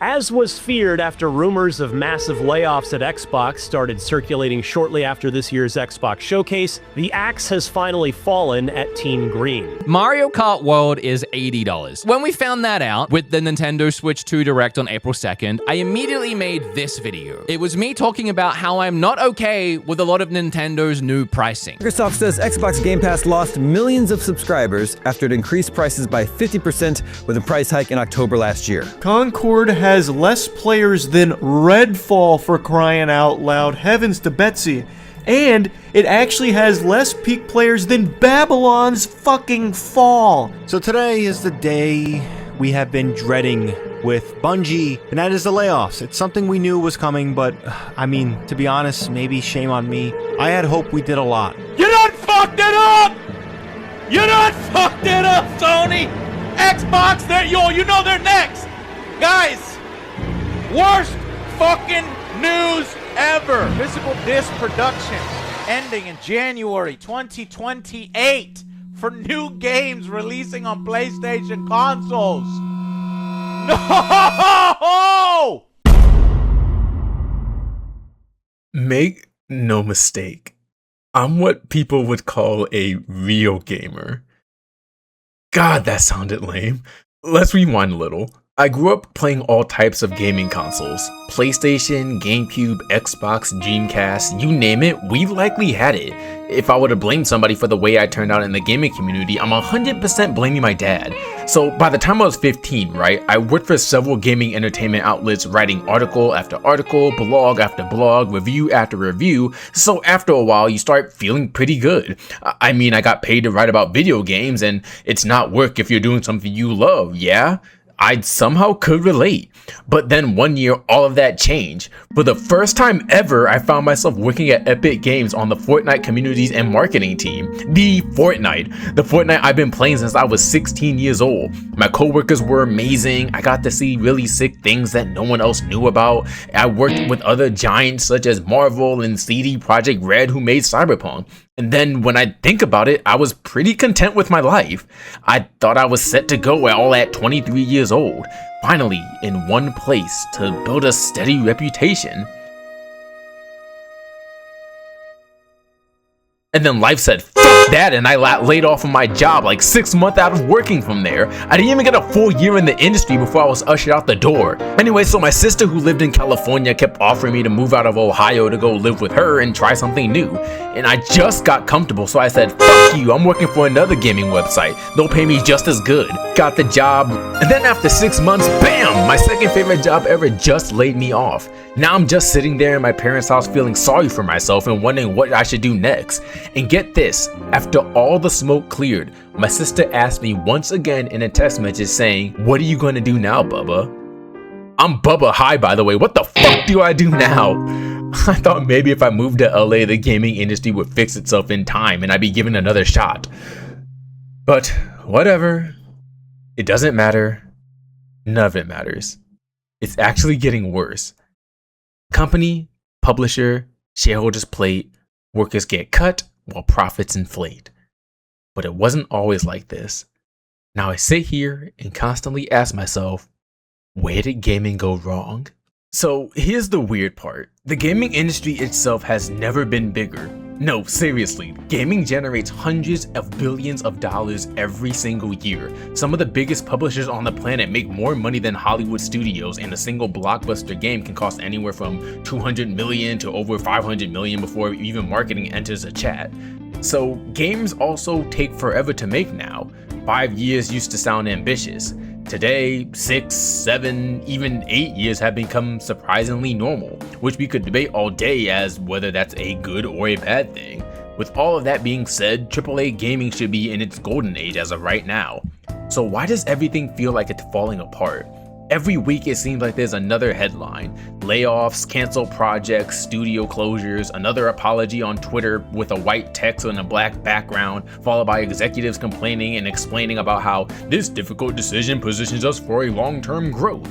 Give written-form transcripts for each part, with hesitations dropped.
As was feared after rumors of massive layoffs at Xbox started circulating shortly after this year's Xbox showcase, the axe has finally fallen at Team Green. Mario Kart World is $80. When we found that out with the Nintendo Switch 2 Direct on April 2nd, I immediately made this video. It was me talking about how I'm not okay with a lot of Nintendo's new pricing. Microsoft says Xbox Game Pass lost millions of subscribers after it increased prices by 50% with a price hike in October last year. Concord has less players than Redfall, for crying out loud. Heavens to Betsy. And it actually has less peak players than Babylon's fucking Fall. So today is the day we have been dreading with Bungie, and that is the layoffs. It's something we knew was coming, but I mean, to be honest, maybe shame on me. I had hoped we did a lot. You done fucked it up! You done fucked it up, Sony! Xbox, you know they're next! Guys, worst fucking news ever! Physical disc production ending in January 2028 for new games releasing on PlayStation consoles. No! Make no mistake, I'm what people would call a real gamer. God, that sounded lame. Let's rewind a little. I grew up playing all types of gaming consoles. PlayStation, GameCube, Xbox, Dreamcast, you name it, we likely had it. If I were to blame somebody for the way I turned out in the gaming community, I'm 100% blaming my dad. So by the time I was 15, right, I worked for several gaming entertainment outlets writing article after article, blog after blog, review after review, so after a while you start feeling pretty good. I mean, I got paid to write about video games, and it's not work if you're doing something you love, yeah? I somehow could relate. But then one year, all of that changed. For the first time ever, I found myself working at Epic Games on the Fortnite communities and marketing team. The Fortnite I've been playing since I was 16 years old. My coworkers were amazing. I got to see really sick things that no one else knew about. I worked with other giants such as Marvel and CD Projekt Red, who made Cyberpunk. And then when I think about it, I was pretty content with my life. I thought I was set to go all at 23 years old, finally in one place to build a steady reputation. And then life said, fuck that, and I got laid off from my job like 6 months out of working from there. I didn't even get a full year in the industry before I was ushered out the door. Anyway, so my sister who lived in California kept offering me to move out of Ohio to go live with her and try something new. And I just got comfortable, so I said, fuck you, I'm working for another gaming website. They'll pay me just as good. Got the job, and then after 6 months, bam, my second favorite job ever just laid me off. Now I'm just sitting there in my parents' house feeling sorry for myself and wondering what I should do next. And get this, after all the smoke cleared, my sister asked me once again in a text message saying, what are you gonna do now, Bubba? I'm Bubba High, by the way, what the fuck do I do now? I thought maybe if I moved to LA, the gaming industry would fix itself in time and I'd be given another shot. But whatever, it doesn't matter, none of it matters. It's actually getting worse. Company, publisher, shareholders plate, workers get cut while profits inflate. But it wasn't always like this. Now I sit here and constantly ask myself, where did gaming go wrong? So here's the weird part. The gaming industry itself has never been bigger. No, seriously, gaming generates hundreds of billions of dollars every single year. Some of the biggest publishers on the planet make more money than Hollywood studios, and a single blockbuster game can cost anywhere from 200 million to over 500 million before even marketing enters a chat. So games also take forever to make now. 5 years used to sound ambitious. Today, 6, 7, even 8 years have become surprisingly normal, which we could debate all day as whether that's a good or a bad thing. With all of that being said, AAA gaming should be in its golden age as of right now. So why does everything feel like it's falling apart? Every week it seems like there's another headline. Layoffs, canceled projects, studio closures, another apology on Twitter with a white text on a black background, followed by executives complaining and explaining about how this difficult decision positions us for a long-term growth.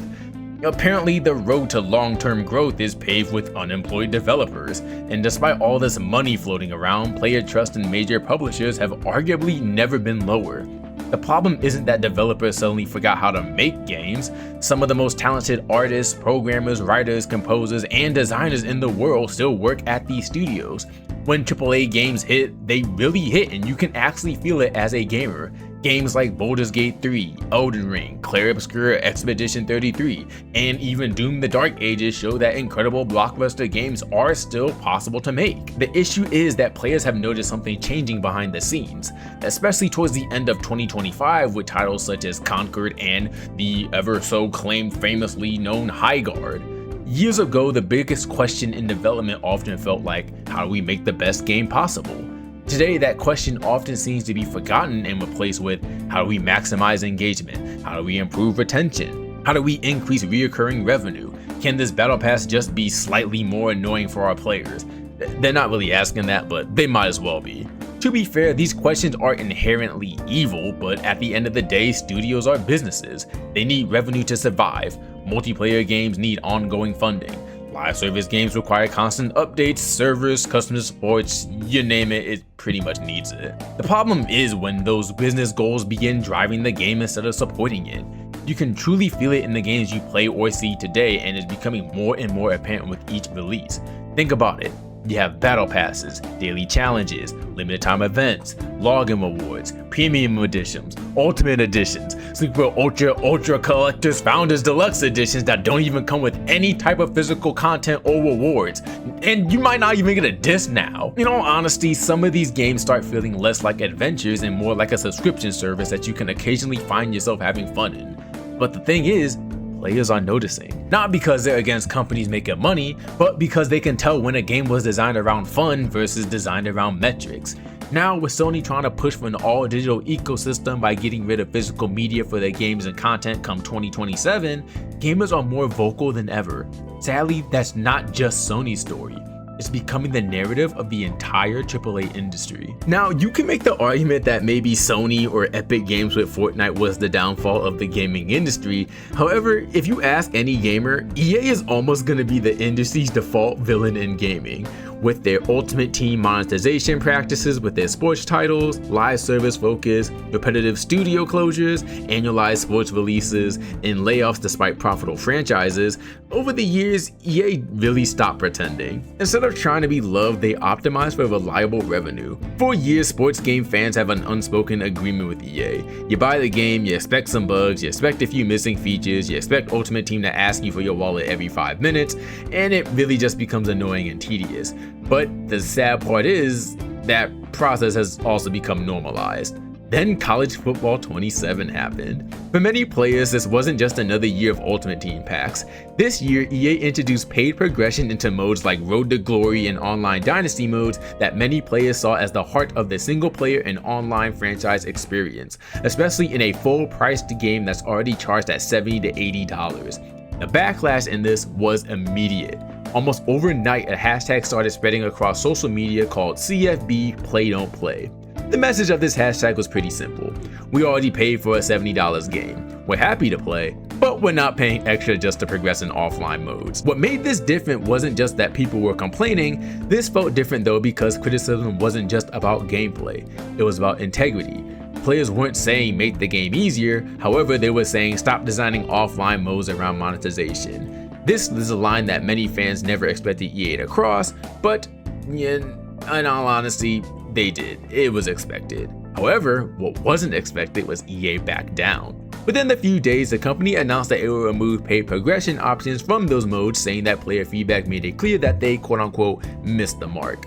Apparently the road to long-term growth is paved with unemployed developers, and despite all this money floating around, player trust in major publishers have arguably never been lower. The problem isn't that developers suddenly forgot how to make games. Some of the most talented artists, programmers, writers, composers, and designers in the world still work at these studios. When AAA games hit, they really hit, and you can actually feel it as a gamer. Games like Baldur's Gate 3, Elden Ring, Clair Obscur Expedition 33, and even Doom the Dark Ages show that incredible blockbuster games are still possible to make. The issue is that players have noticed something changing behind the scenes, especially towards the end of 2025 with titles such as Concord and the ever so claimed famously known High Guard. Years ago, the biggest question in development often felt like, how do we make the best game possible? Today, that question often seems to be forgotten and replaced with, how do we maximize engagement? How do we improve retention? How do we increase recurring revenue? Can this battle pass just be slightly more annoying for our players? They're not really asking that, but they might as well be. To be fair, these questions aren't inherently evil, but at the end of the day, studios are businesses. They need revenue to survive. Multiplayer games need ongoing funding. Live service games require constant updates, servers, customer supports, you name it, it pretty much needs it. The problem is when those business goals begin driving the game instead of supporting it. You can truly feel it in the games you play or see today, and it's becoming more and more apparent with each release. Think about it. You have battle passes, daily challenges, limited time events, login rewards, premium editions, ultimate editions, super ultra collectors, founders deluxe editions that don't even come with any type of physical content or rewards. And you might not even get a disc now. In all honesty, some of these games start feeling less like adventures and more like a subscription service that you can occasionally find yourself having fun in. But the thing is, players are noticing. Not because they're against companies making money, but because they can tell when a game was designed around fun versus designed around metrics. Now, with Sony trying to push for an all-digital ecosystem by getting rid of physical media for their games and content come 2027, gamers are more vocal than ever. Sadly, that's not just Sony's story. It's becoming the narrative of the entire AAA industry. Now, you can make the argument that maybe Sony or Epic Games with Fortnite was the downfall of the gaming industry. However, if you ask any gamer, EA is almost going to be the industry's default villain in gaming. With their Ultimate Team monetization practices with their sports titles, live service focus, repetitive studio closures, annualized sports releases, and layoffs despite profitable franchises, over the years, EA really stopped pretending. Instead of trying to be loved, they optimized for reliable revenue. For years, sports game fans have an unspoken agreement with EA. You buy the game, you expect some bugs, you expect a few missing features, you expect Ultimate Team to ask you for your wallet every 5 minutes, and it really just becomes annoying and tedious. But the sad part is that process has also become normalized. Then College Football 27 happened. For many players, this wasn't just another year of Ultimate Team packs. This year, EA introduced paid progression into modes like Road to Glory and Online Dynasty modes that many players saw as the heart of the single-player and online franchise experience, especially in a full-priced game that's already charged at $70 to $80. The backlash in this was immediate. Almost overnight, a hashtag started spreading across social media called CFB Play Don't Play. The message of this hashtag was pretty simple. We already paid for a $70 game. We're happy to play, but we're not paying extra just to progress in offline modes. What made this different wasn't just that people were complaining. This felt different though because criticism wasn't just about gameplay. It was about integrity. Players weren't saying make the game easier, however they were saying stop designing offline modes around monetization. This is a line that many fans never expected EA to cross, but in all honesty, they did. It was expected. However, what wasn't expected was EA back down. Within a few days, the company announced that it would remove paid progression options from those modes, saying that player feedback made it clear that they quote-unquote missed the mark.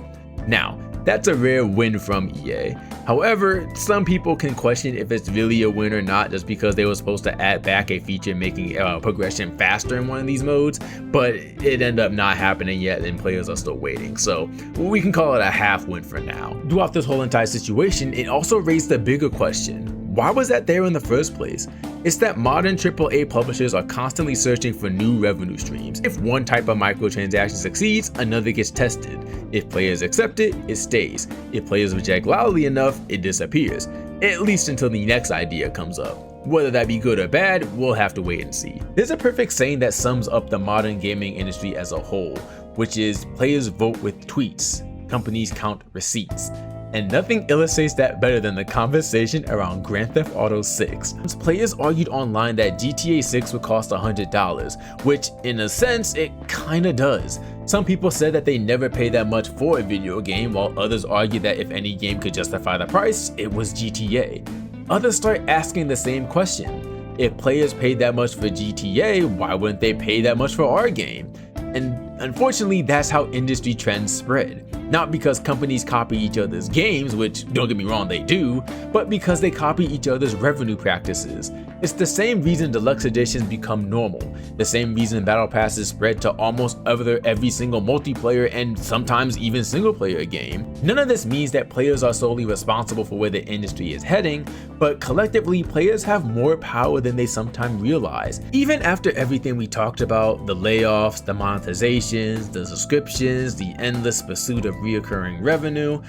Now, that's a rare win from EA. However, some people can question if it's really a win or not just because they were supposed to add back a feature making progression faster in one of these modes, but it ended up not happening yet and players are still waiting, so we can call it a half win for now. Throughout this whole entire situation, it also raised a bigger question. Why was that there in the first place? It's that modern AAA publishers are constantly searching for new revenue streams. If one type of microtransaction succeeds, another gets tested. If players accept it, it stays. If players reject loudly enough, it disappears. At least until the next idea comes up. Whether that be good or bad, we'll have to wait and see. There's a perfect saying that sums up the modern gaming industry as a whole, which is players vote with tweets, companies count receipts. And nothing illustrates that better than the conversation around Grand Theft Auto 6. Players argued online that GTA 6 would cost $100, which in a sense it kinda does. Some people said that they never paid that much for a video game, while others argued that if any game could justify the price, it was GTA. Others start asking the same question. If players paid that much for GTA, why wouldn't they pay that much for our game? And unfortunately, that's how industry trends spread. Not because companies copy each other's games, which don't get me wrong, they do, but because they copy each other's revenue practices. It's the same reason deluxe editions become normal, the same reason battle passes spread to almost every single multiplayer and sometimes even single player game. None of this means that players are solely responsible for where the industry is heading, but collectively players have more power than they sometimes realize. Even after everything we talked about, the layoffs, the monetizations, the subscriptions, the endless pursuit of reoccurring revenue,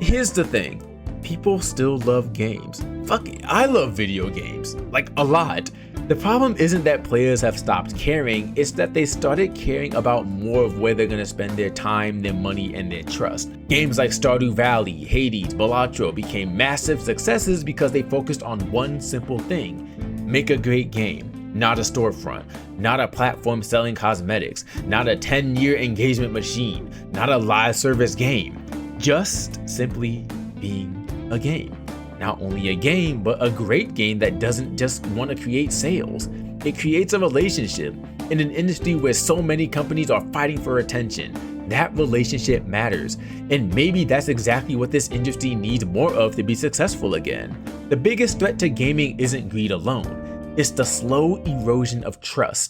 here's the thing. People still love games. Fuck it, I love video games, like a lot. The problem isn't that players have stopped caring, it's that they started caring about more of where they're gonna spend their time, their money, and their trust. Games like Stardew Valley, Hades, Balatro became massive successes because they focused on one simple thing: make a great game. Not a storefront, not a platform selling cosmetics, not a 10-year engagement machine, not a live service game. Just simply being a game. Not only a game, but a great game that doesn't just want to create sales. It creates a relationship. In an industry where so many companies are fighting for attention, that relationship matters. And maybe that's exactly what this industry needs more of to be successful again. The biggest threat to gaming isn't greed alone. It's the slow erosion of trust.